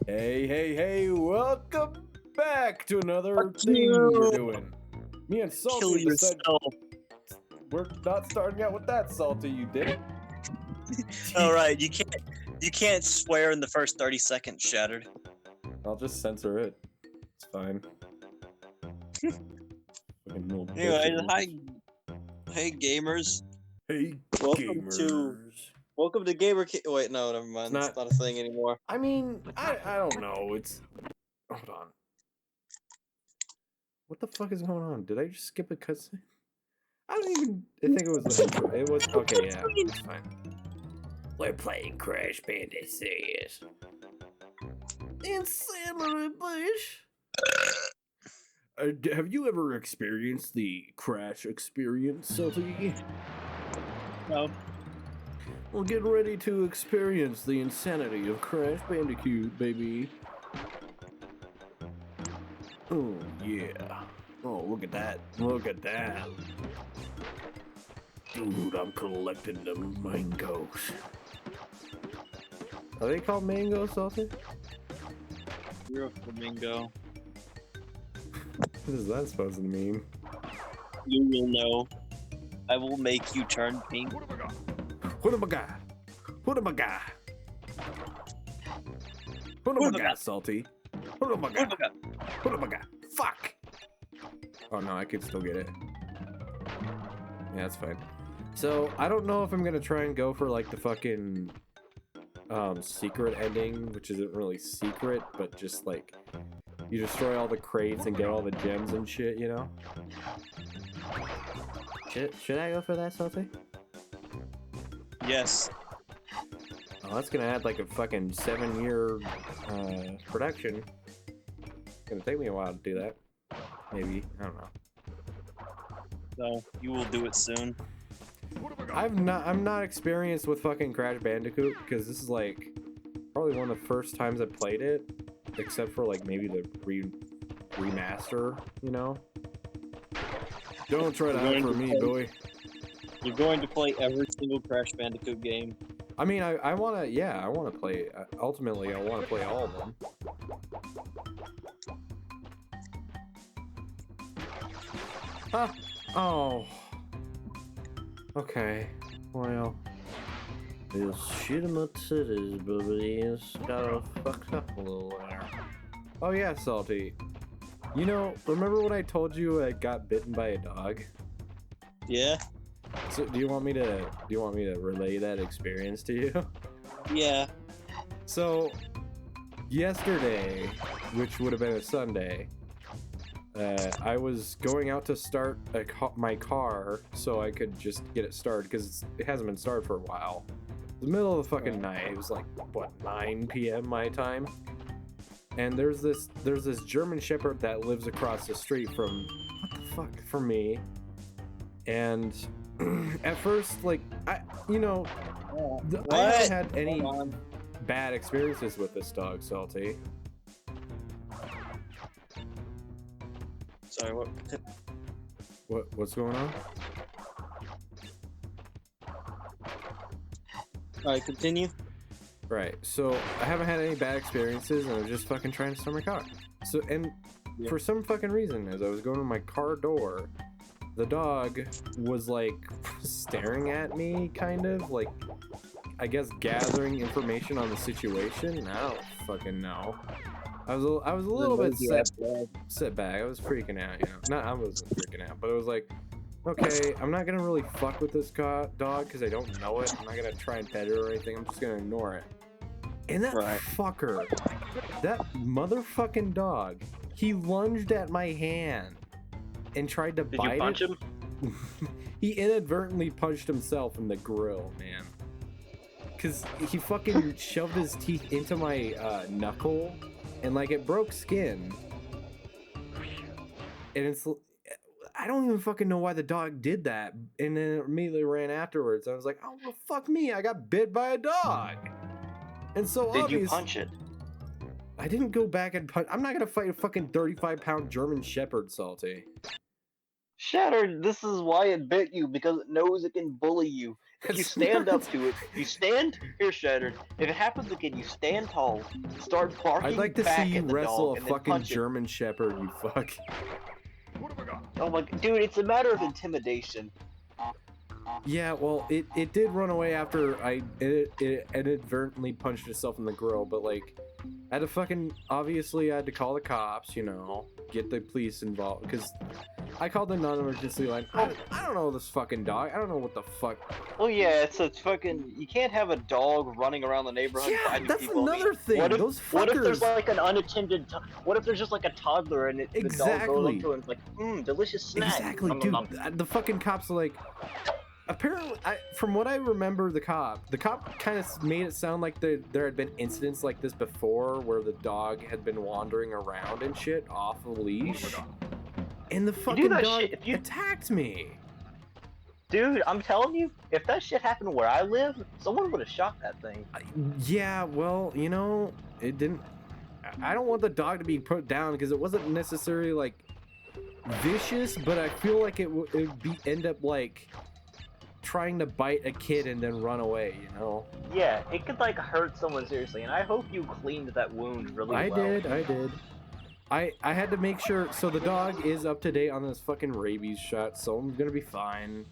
Hey, welcome back to another thing we're doing. Me and Salty decided we're not starting out with that, Salty, you did it. Alright, you can't swear in the first 30 seconds, Shattered. I'll just censor it. It's fine. Anyway, hey gamers. Hey Welcome gamers. to Gamer Wait, no, never mind. It's not a thing anymore. I mean, I don't know. It's hold on. What the fuck is going on? Did I just skip a cutscene? I think it was the intro. It was okay, yeah, it's fine. We're playing Crash Bandicoot. Insanity, Bush. Have you ever experienced the Crash experience, Salty? No. Well, get ready to experience the insanity of Crash Bandicoot, baby. Oh, yeah. Oh, look at that. Look at that. Dude, I'm collecting the mangoes. Are they called mangoes, Salty? You're a flamingo. What is that supposed to mean? You will know. I will make you turn pink. What am I got? What am I got? What am I got, Salty? What am I got? What am I got? Fuck! Oh no, I could still get it. Yeah, that's fine. So, I don't know if I'm gonna try and go for like the fucking secret ending, which isn't really secret, but just like you destroy all the crates and get all the gems and shit, you know? Should I go for that, Salty? Yes. Oh, that's gonna add like a fucking 7-year production. It's gonna take me a while to do that. Maybe, I don't know. So you will do it soon. I'm not experienced with fucking Crash Bandicoot because this is like probably one of the first times I played it, except for like maybe the remaster, you know? Don't try to hide from me, boy. You're going to play every single Crash Bandicoot game. I mean, I wanna play, ultimately I wanna play all of them. Ah! Oh. Okay. Well. This shit in my titties, baby. It's gotta fuck up a little there. Oh yeah, Salty. You know, remember when I told you I got bitten by a dog? Yeah? So do you want me to relay that experience to you? Yeah. So yesterday, which would have been a Sunday, I was going out to start my car so I could just get it started because it hasn't been started for a while. The middle of the fucking night. It was like what, 9 p.m. my time. And there's this German Shepherd that lives across the street from from me. And at first, like I haven't had any bad experiences with this dog, Salty. Sorry, What's going on? Alright, continue. Right, so I haven't had any bad experiences, and I was just fucking trying to start my car. So, and for some fucking reason, as I was going to my car door, the dog was like staring at me, kind of like, I guess, gathering information on the situation. I don't fucking know. I was a little bit set back. I was freaking out, you know. Not I wasn't freaking out, but it was like, okay, I'm not gonna really fuck with this dog because I don't know it. I'm not gonna try and pet it or anything. I'm just gonna ignore it. And that fucker, that motherfucking dog, he lunged at my hand and tried to bite it. Did you punch him? He inadvertently punched himself in the grill, man. Cause he fucking shoved his teeth into my knuckle, and like it broke skin. And it's, I don't even fucking know why the dog did that. And then it immediately ran afterwards. I was like, oh well, fuck me, I got bit by a dog. And so did you punch it? I didn't go back and punch. I'm not gonna fight a fucking 35-pound German Shepherd, Salty. Shattered, this is why it bit you, because it knows it can bully you. You stand up to it. You stand here, Shattered. If it happens again, you stand tall, start barking I'd like to see back you at the wrestle dog, a and then fucking punch it. German Shepherd, you fuck. Oh my, dude, it's a matter of intimidation. Yeah, well, it did run away after it inadvertently punched itself in the grill, but like, I had to fucking, obviously I had to call the cops, you know, get the police involved, because I called the non-emergency line. I don't know this fucking dog. I don't know what the fuck. Oh yeah, it's fucking. You can't have a dog running around the neighborhood Yeah, biting that's people. another thing. What if, Those what if there's fuckers. like an unattended? What if there's just like a toddler and the dog goes up Exactly. to it and it's like, delicious snack. Exactly, Nom, nom, dude. nom. The fucking cops are like. Apparently, from what I remember, the cop kind of made it sound like there had been incidents like this before, where the dog had been wandering around and shit off a leash, and the fucking dog attacked me. Dude, I'm telling you, if that shit happened where I live, someone would have shot that thing. Yeah, well, you know, it didn't. I don't want the dog to be put down because it wasn't necessarily like vicious, but I feel like it would end up like trying to bite a kid and then run away, you know? Yeah, it could like hurt someone seriously, and I hope you cleaned that wound really well. I did. I had to make sure, so the dog is up to date on this fucking rabies shot, so I'm gonna be fine.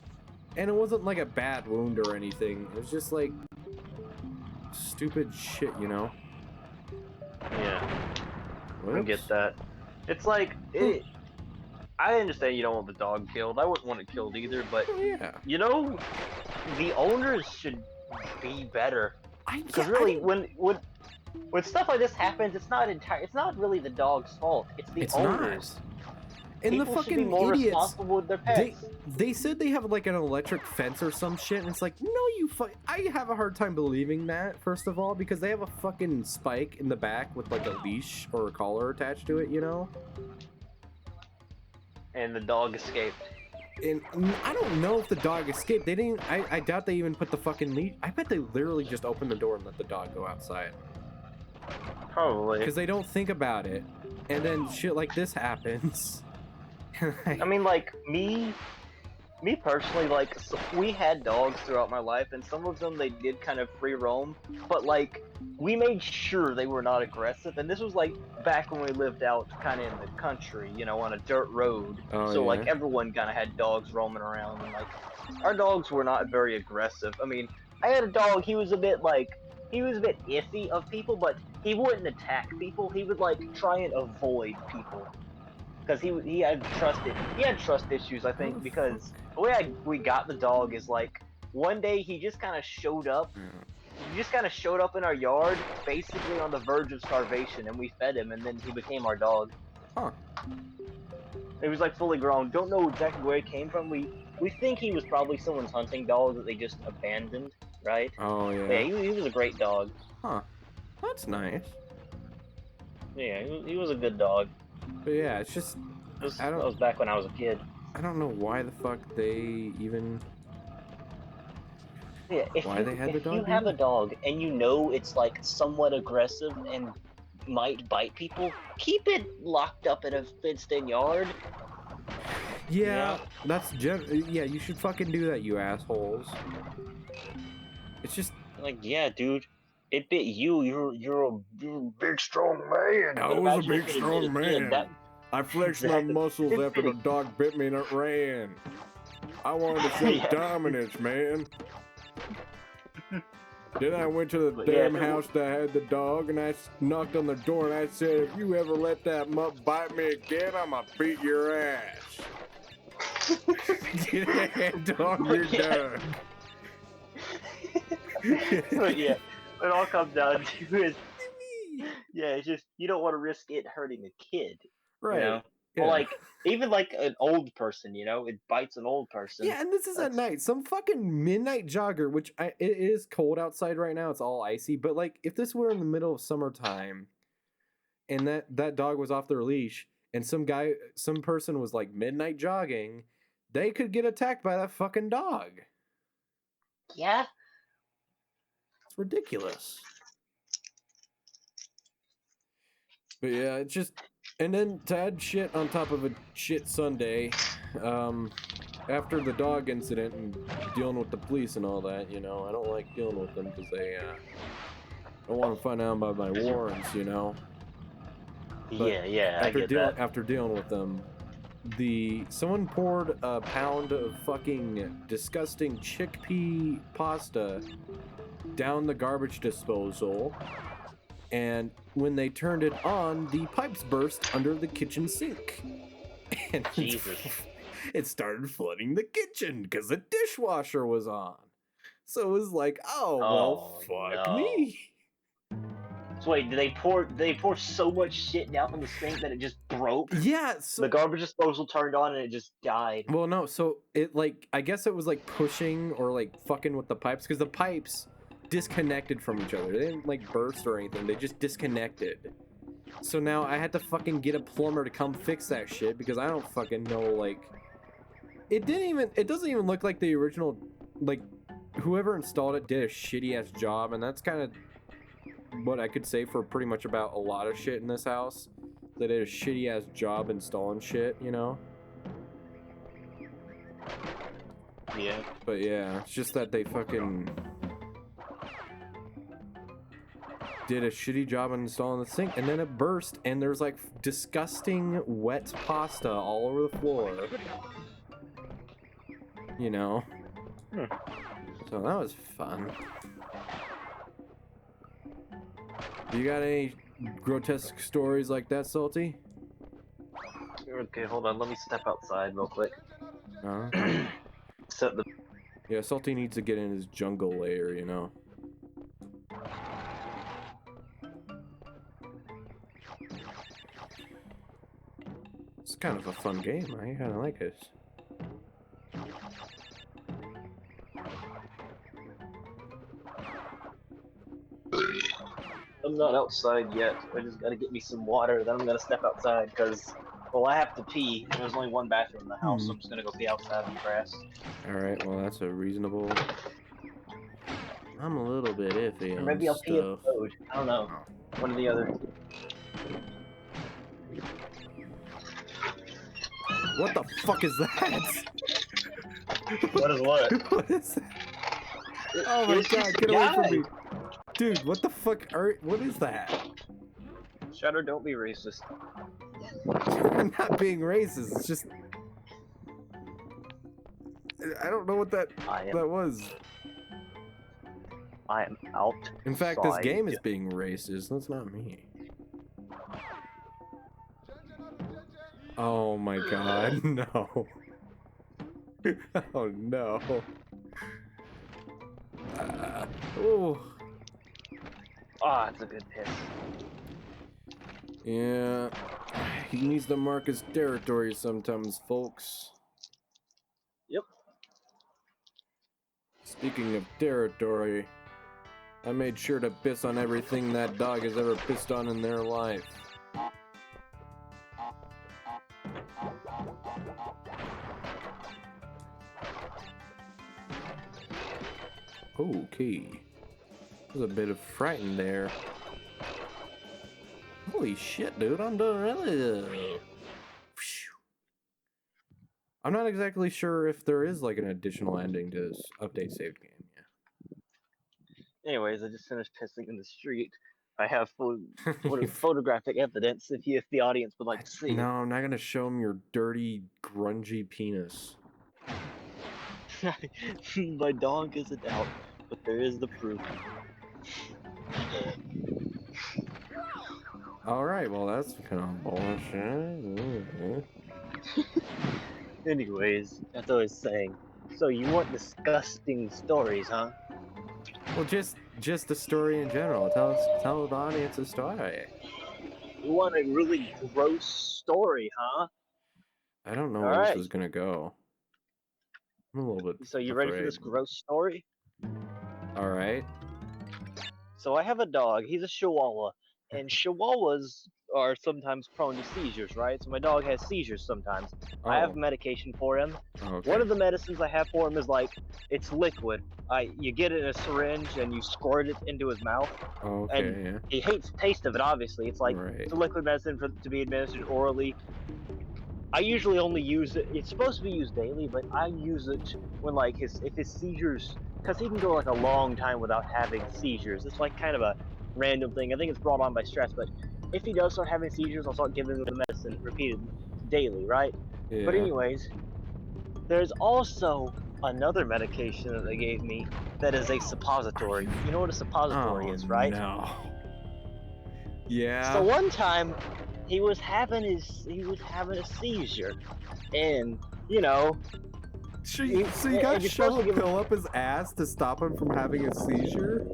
And it wasn't like a bad wound or anything, it was just like stupid shit, you know? Yeah. Whoops. I get that. It's like, I understand you don't want the dog killed. I wouldn't want it killed either, but yeah. you know, the owners should be better. Because really, when stuff like this happens, it's not really the dog's fault. It's the owners. Not. And People the fucking should be more idiots, responsible with their pets. they said they have like an electric fence or some shit, and it's like, no, I have a hard time believing that, first of all, because they have a fucking spike in the back with like a leash or a collar attached to it, you know? And the dog escaped. And I don't know if the dog escaped. They didn't. I doubt they even put the fucking leash. I bet they literally just opened the door and let the dog go outside. Probably. Because they don't think about it, and then shit like this happens. I mean, like me personally, like we had dogs throughout my life, and some of them they did kind of free roam, but like we made sure they were not aggressive. And this was like back when we lived out kind of in the country, you know, on a dirt road. Oh, so yeah. like everyone kind of had dogs roaming around, and like our dogs were not very aggressive. I mean, I had a dog. He was a bit iffy of people, but he wouldn't attack people. He would like try and avoid people. Because he had trust issues, I think, because the way we got the dog is like one day he just kind of showed up. He just kind of showed up in our yard, basically on the verge of starvation, and we fed him, and then he became our dog. Huh. He was like fully grown. Don't know exactly where he came from. We think he was probably someone's hunting dog that they just abandoned, right? Oh yeah. But yeah, he was a great dog. Huh. That's nice. Yeah, he was a good dog. But yeah, it's just That was back when I was a kid. I don't know why the fuck they even. Yeah, if you have a dog and you know it's like somewhat aggressive and might bite people, keep it locked up in a fenced-in yard. Yeah, yeah, you should fucking do that, you assholes. It's just like, yeah, dude, it bit you. You're a big strong man. I was a big strong man. I flexed my muscles after the dog bit me and it ran. I wanted to show dominance, man. Then I went to the damn house that had the dog, and I knocked on the door, and I said, if you ever let that mutt bite me again, I'ma beat your ass. Dog, you're done. But yeah, what it all comes down to is, it's just, you don't want to risk it hurting a kid. Right. You know? Yeah. Or like, even like an old person, you know, it bites an old person. Yeah, and this is at night. Some fucking midnight jogger, which it is cold outside right now. It's all icy. But like, if this were in the middle of summertime, and that dog was off their leash, and some person was like midnight jogging, they could get attacked by that fucking dog. Yeah. It's ridiculous. But yeah, it's just. And then to add shit on top of a shit Sunday, after the dog incident and dealing with the police and all that, you know, I don't like dealing with them because they don't want to find out about my warrants, you know. But yeah, I get that. after dealing with them, someone poured a pound of fucking disgusting chickpea pasta down the garbage disposal, and when they turned it on, the pipes burst under the kitchen sink. And Jesus. it started flooding the kitchen because the dishwasher was on. So it was like, oh well, fuck me. So wait, did they pour so much shit down from the sink that it just broke? Yeah, so the garbage disposal turned on and it just died. Well, no, so it like I guess it was like pushing or like fucking with the pipes because the pipes disconnected from each other. They didn't like burst or anything. They just disconnected. So now I had to fucking get a plumber to come fix that shit because I don't fucking know, like it doesn't even look like the original, like whoever installed it did a shitty ass job, and that's kind of what I could say for pretty much about a lot of shit in this house. They did a shitty ass job installing shit, you know? Yeah. But yeah, it's just that they fucking did a shitty job installing the sink, and then it burst, and there's like disgusting wet pasta all over the floor. You know? So that was fun. You got any grotesque stories like that, Salty? Okay, hold on. Let me step outside real quick. Set the. Yeah, Salty needs to get in his jungle lair, you know. It's kind of a fun game. I kind of like it. I'm not outside yet. I just gotta get me some water. Then I'm gonna step outside because, well, I have to pee. And there's only one bathroom in the house, so I'm just gonna go pee outside on the grass. All right. Well, that's a reasonable. I'm a little bit iffy Or on maybe I'll pee in the stuff. road. I don't know. One or the other. What the fuck is that? What is what? What is that? Oh my god, get away from me. Dude, what the fuck what is that? Shatter, don't be racist. I'm not being racist, it's just I don't know what that was. I am out. In fact, this game is being racist, that's not me. Oh my god, no. Oh no. Oh. Ah, it's a good piss. Yeah. He needs to mark his territory sometimes, folks. Yep. Speaking of territory, I made sure to piss on everything that dog has ever pissed on in their life. Okay. There's a bit of frightened there. Holy shit, dude, I'm doing really... I'm not exactly sure if there is like an additional ending to this update saved game. Yeah. Anyways, I just finished pissing in the street. I have photographic evidence if the audience would like to see. No, I'm not gonna show him your dirty, grungy penis. My dog isn't out, but there is the proof. Alright, well that's kind of bullshit. Anyways, that's what I was saying. So you want disgusting stories, huh? Well, just the story in general. Tell the audience a story. You want a really gross story, huh? I don't know where this is gonna go. I'm a little bit. So you ready for this gross story? All right. So I have a dog. He's a Chihuahua, and Chihuahuas are sometimes prone to seizures, right? So my dog has seizures sometimes. Oh. I have medication for him. Okay. One of the medicines I have for him is like, it's liquid. You get it in a syringe and you squirt it into his mouth. Okay, and yeah. he hates the taste of it, obviously. It's like, Right. it's a liquid medicine to be administered orally. I usually only use it. It's supposed to be used daily, but I use it when like if his seizures, because he can go like a long time without having seizures. It's like kind of a random thing. I think it's brought on by stress, but if he does start having seizures, I'll start giving him the medicine repeated daily, right? But Yeah. anyways, there's also another medication that they gave me that is a suppository. You know what a suppository Oh is, right? no. So Yeah. one time he was having a seizure, and you know, So you got and to you're supposed shove to a give him. pill up his ass to stop him from having a seizure?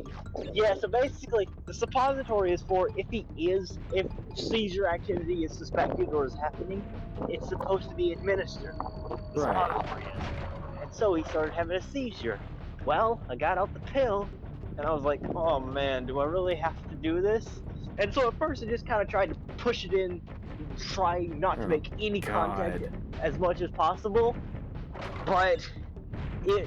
Yeah, so basically, the suppository is for if seizure activity is suspected or is happening, it's supposed to be administered. The Right. suppository is. And so he started having a seizure. Well, I got out the pill, and I was like, oh man, do I really have to do this? And so at first I just kind of tried to push it in, trying not to Oh make any contact God. as much as possible, but it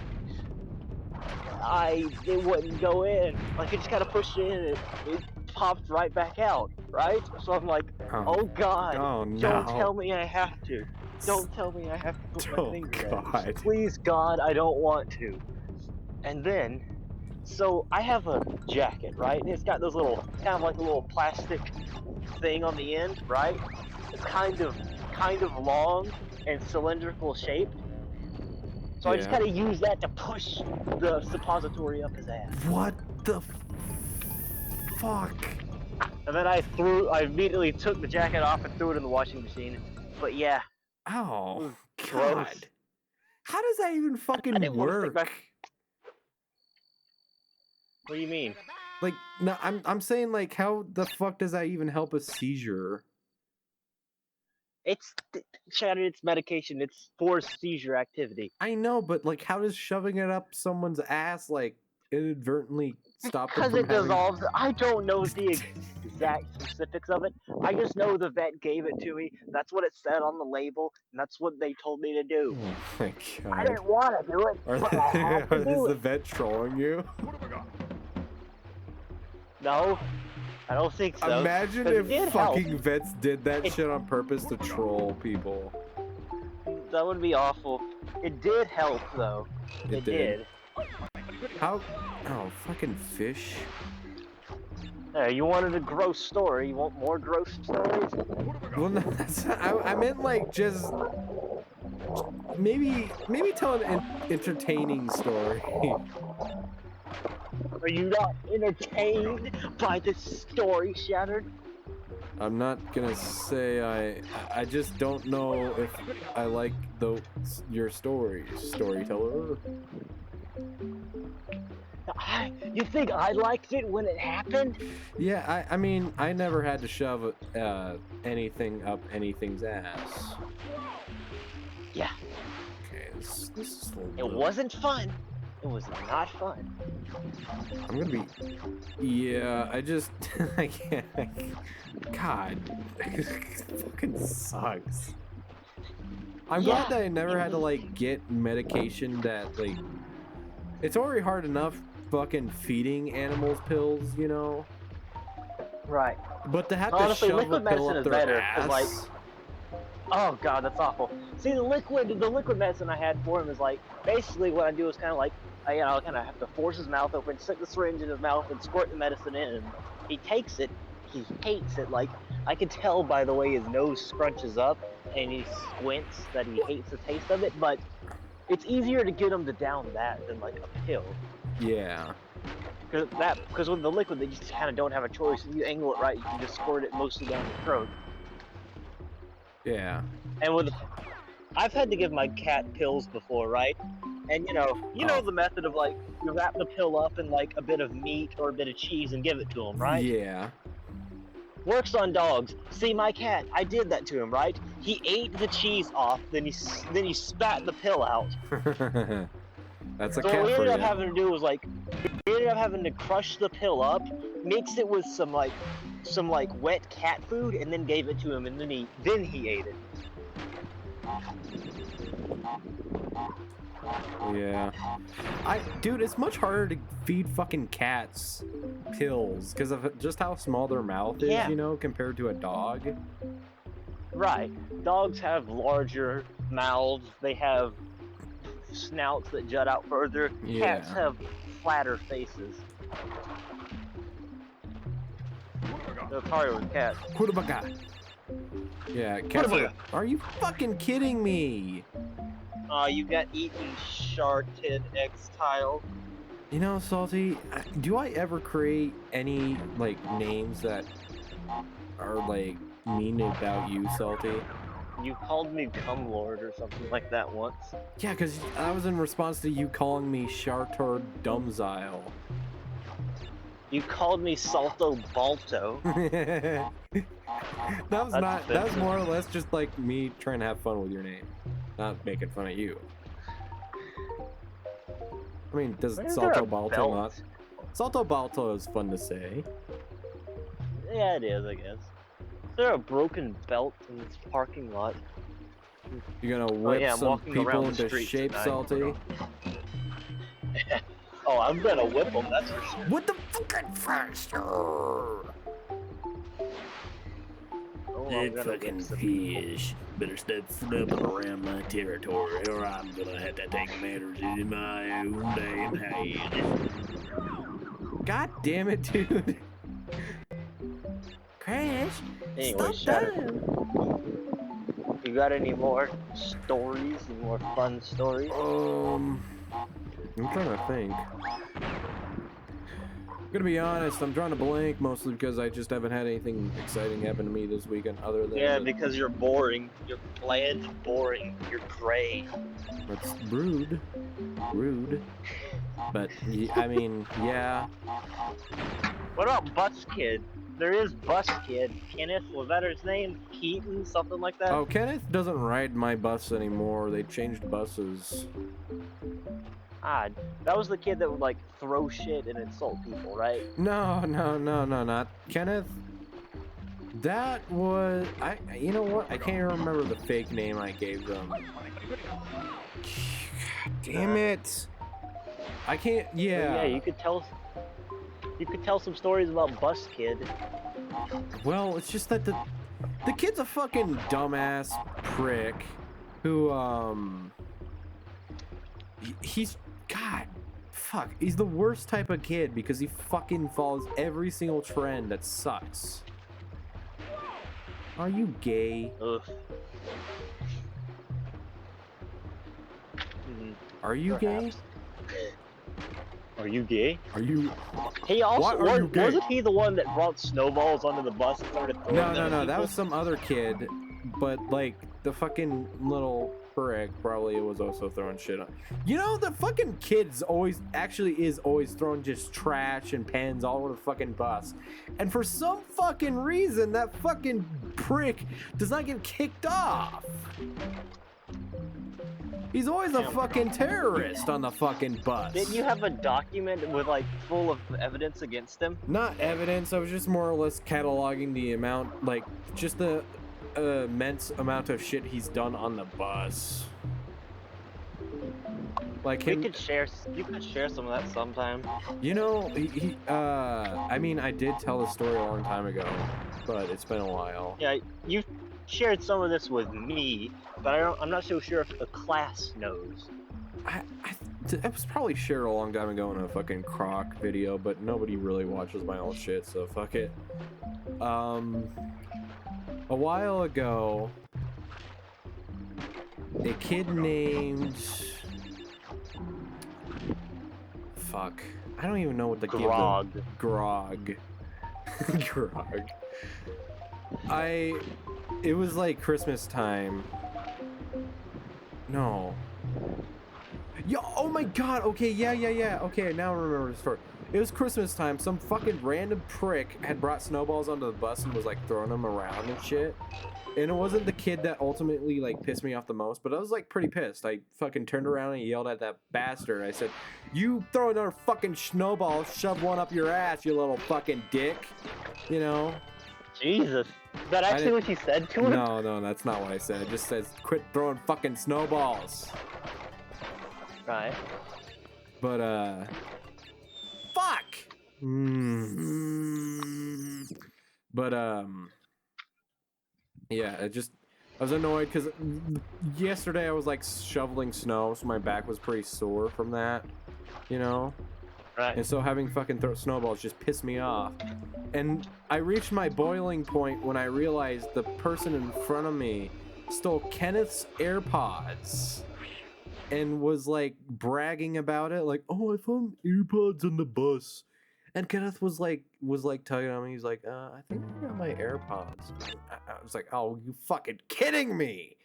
it wouldn't go in. Like I just kind of pushed it in, and it popped right back out. Right? So I'm like, oh God, Oh don't no. tell me I have to. Don't tell me I have to put my Oh finger in. God. Please, God, I don't want to. And then, so I have a jacket, right? And it's got those little, kind of like a little plastic thing on the end, right? It's kind of long and cylindrical shaped. So I just Yeah. kind of use that to push the suppository up his ass. What the fuck? And then I immediately took the jacket off and threw it in the washing machine. But yeah, it Oh was gross. God. How does that even I fucking didn't want to stick work? my. What do you mean? Like, no, I'm saying, like, how the fuck does that even help a seizure? It's Shattered. It's medication. It's for seizure activity. I know, but like, how does shoving it up someone's ass like inadvertently stop them Because from it having? dissolves. I don't know the exact specifics of it. I just know the vet gave it to me. That's what it said on the label, and that's what they told me to do. Oh my I God. didn't want to do it, but I had to Is do the it. vet trolling you? No, I don't think so. Imagine 'Cause it if did help. fucking vets did that It- shit on purpose to troll people. That would be awful. It did help, though. It It did. did. How? Oh, fucking fish. You wanted a gross story. You want more gross stories? Well, no, I meant like just maybe tell an entertaining story. Are you not entertained by this story, Shattered? I'm not gonna say I just don't know if I like your stories, storyteller. You think I liked it when it happened? Yeah, I mean, I never had to shove anything up anything's ass. Yeah. Okay, this is a It little... wasn't fun. It was not fun. I'm gonna be... Yeah, I just... I can't... God. It fucking sucks. I'm glad that I never had to, like, get medication that, like... It's already hard enough fucking feeding animals pills, you know? Right. But to have Honestly, to shove a liquid pill medicine up is their better, 'cause, ass... like, oh god, that's awful. See, the liquid medicine I had for him is like, basically what I do is kind of like, I kind of have to force his mouth open, stick the syringe in his mouth, and squirt the medicine in. And he takes it. He hates it. Like, I can tell by the way his nose scrunches up and he squints that he hates the taste of it. But it's easier to get him to down that than like a pill. Yeah. Because with the liquid, they just kind of don't have a choice. If you angle it right, you can just squirt it mostly down the throat. Yeah. And I've had to give my cat pills before, right? And you know the method of like you wrap the pill up in like a bit of meat or a bit of cheese and give it to him, right? Yeah. Works on dogs. See, my cat, I did that to him, right? He ate the cheese off, then he spat the pill out. That's a So cat what we for ended up you. having to do was like we ended up having to crush the pill up, mix it with some wet cat food, and then gave it to him, and then he ate it. Yeah. Dude, it's much harder to feed fucking cats pills because of just how small their mouth is, Yeah. you know, compared to a dog. Right. Dogs have larger mouths. They have snouts that jut out further. Cats Yeah. have flatter faces. So probably with cats. Hurbaga. Yeah, cats are you fucking kidding me? You got eaten ShatteredExile. You know, Salty, do I ever create any, like, names that are, like, mean about you, Salty? You called me Cum Lord or something like that once. Yeah, because I was in response to you calling me ShatteredExile. You called me Salto Balto. that was That's not, that was offensive. more or less just like me trying to have fun with your name, not making fun of you. I mean, does Why is there Salto a Balto belt? not? Salto Balto is fun to say. Yeah, it is, I guess. Is there a broken belt in this parking lot? You're gonna Oh whip yeah, I'm some walking people around the into streets shape, tonight. Salty. Oh, I'm gonna whip them, that's for sure. What the fucking faster? Oh, I'm That gonna fucking whip some fish better stop snubbing around my territory, or I'm gonna have to take matters in my own damn hands. God damn it, dude. Crash, Anyway, stop Shattered. that. You got any more stories? Any more fun stories? I'm trying to think. I'm gonna be honest, I'm drawing a blank mostly because I just haven't had anything exciting happen to me this weekend other than Yeah, because you're boring. You're bland and boring. You're gray. that's rude. Rude. But, I mean, yeah. What about Bus Kid? There is Bus Kid. Kenneth, was that his name? Keaton, something like that? Oh, Kenneth doesn't ride my bus anymore. They changed buses. Ah, that was the kid that would like throw shit and insult people, right? No, not Kenneth. That was you know what? I can't even remember the fake name I gave them. God damn it! I can't. But yeah, Yeah. you could tell some stories about Bus Kid. Well, it's just that the kid's a fucking dumbass prick who he's God. Fuck, he's the worst type of kid because he fucking follows every single trend that sucks. Are you gay? Ugh. Are you gay? Are you gay? Are you? He also Why are you gay? wasn't he the one that brought snowballs onto the bus and started throwing them at No. people? That was some other kid, but like the fucking little prick probably was also throwing shit on. You know, the fucking kids always throwing just trash and pens all over the fucking bus, and for some fucking reason that fucking prick does not get kicked off. He's always a fucking terrorist on the fucking bus. Didn't you have a document with like full of evidence against him? Not evidence, I was just more or less cataloging the amount, like, just the immense amount of shit he's done on the bus. Like him. You could share some of that sometime. You know, I mean, I did tell the story a long time ago, but it's been a while. Yeah, you shared some of this with me, but I'm not so sure if the class knows. It was probably shared a long time ago in a fucking Croc video, but nobody really watches my old shit, so fuck it. A while ago, a kid named... Fuck. I don't even know what to give them. Grog. Grog. It was like Christmas time. No. Yo, oh my god, okay, yeah. Okay, now I remember the story. It was Christmas time, some fucking random prick had brought snowballs onto the bus and was like throwing them around and shit. And it wasn't the kid that ultimately like pissed me off the most, but I was like pretty pissed. I fucking turned around and yelled at that bastard. I said, "You throw another fucking snowball, shove one up your ass, you little fucking dick." You know? Jesus. Is that actually what you said to him? No, that's not what I said. It just says, "Quit throwing fucking snowballs." Right. But fuck. But yeah, it just I was annoyed because yesterday I was like shoveling snow, so my back was pretty sore from that, you know? Right. And so having fucking throw snowballs just pissed me off. And I reached my boiling point when I realized the person in front of me stole Kenneth's AirPods and was like bragging about it, like, "Oh, I found AirPods on the bus." And Kenneth was like tugging on me. He's like, "I think I got my AirPods." I was like, "Oh, you fucking kidding me?"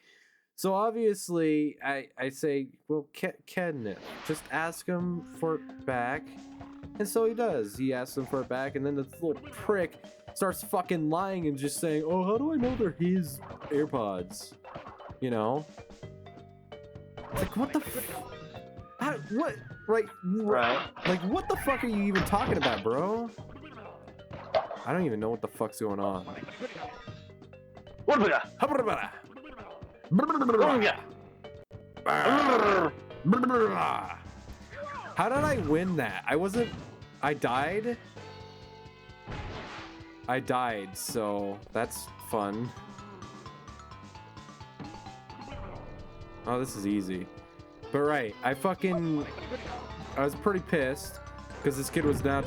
So obviously, I say, "Well, Kenneth, just ask him for it back." And so he does. He asks him for it back, and then this little prick starts fucking lying and just saying, "Oh, how do I know they're his AirPods?" You know? It's like, what the what? Right. Like, what the fuck are you even talking about, bro? I don't even know what the fuck's going on. How did I win that? I died? I died, so that's fun. Oh, this is easy. But right, I was pretty pissed because this kid was now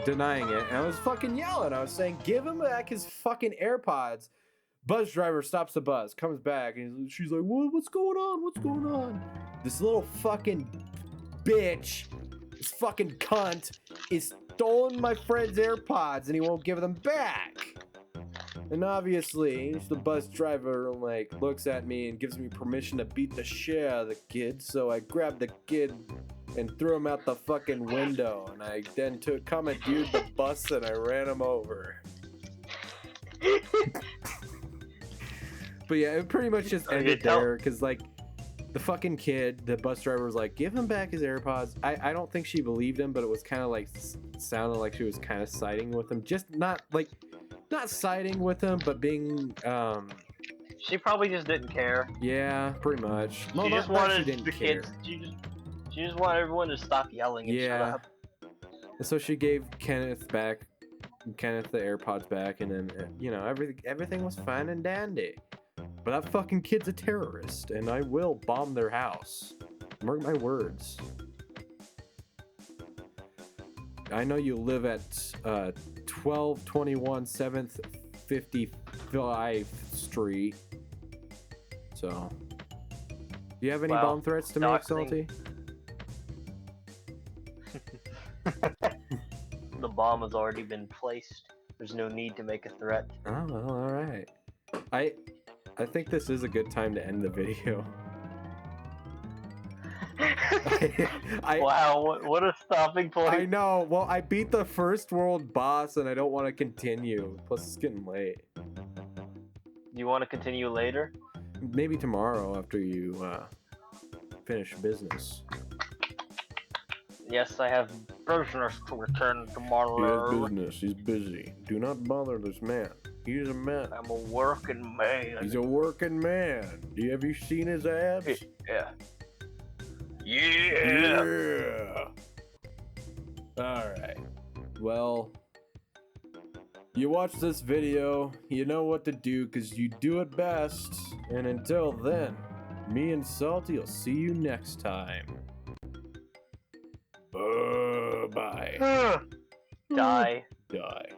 denying it, and I was fucking yelling. I was saying, "Give him back his fucking AirPods." Bus driver stops the bus, comes back, and she's like, "What's going on? What's going on?" This little fucking bitch, this fucking cunt, is stolen my friend's AirPods, and he won't give them back. And obviously, the bus driver like looks at me and gives me permission to beat the shit out of the kid. So I grabbed the kid and threw him out the fucking window. And I then commandeered the bus and I ran him over. But yeah, it pretty much just ended there because like the fucking kid, the bus driver was like, "Give him back his AirPods." I don't think she believed him, but it was kind of like sounded like she was kind of siding with him, just not siding with him, but being she probably just didn't care. Yeah, pretty much. She just wanted the kids. She just wanted everyone to stop yelling and shut up. And so she gave Kenneth the AirPods back, and then you know everything was fine and dandy. But that fucking kid's a terrorist, and I will bomb their house. Mark my words. I know you live at 1221 7th 55th Street. So, do you have any bomb threats to make, Salty? The bomb has already been placed. There's no need to make a threat. Oh, well, all right. I think this is a good time to end the video. Wow, what a stopping point. I know. Well, I beat the first world boss and I don't want to continue. Plus, it's getting late. You want to continue later? Maybe tomorrow after you finish business. Yes, I have business to return tomorrow. He has business. He's busy. Do not bother this man. He's a man. I'm a working man. He's a working man. Have you seen his abs? Yeah. Yeah. Alright. Well, you watch this video, you know what to do because you do it best. And until then, me and Salty will see you next time. Bye. Die. Die.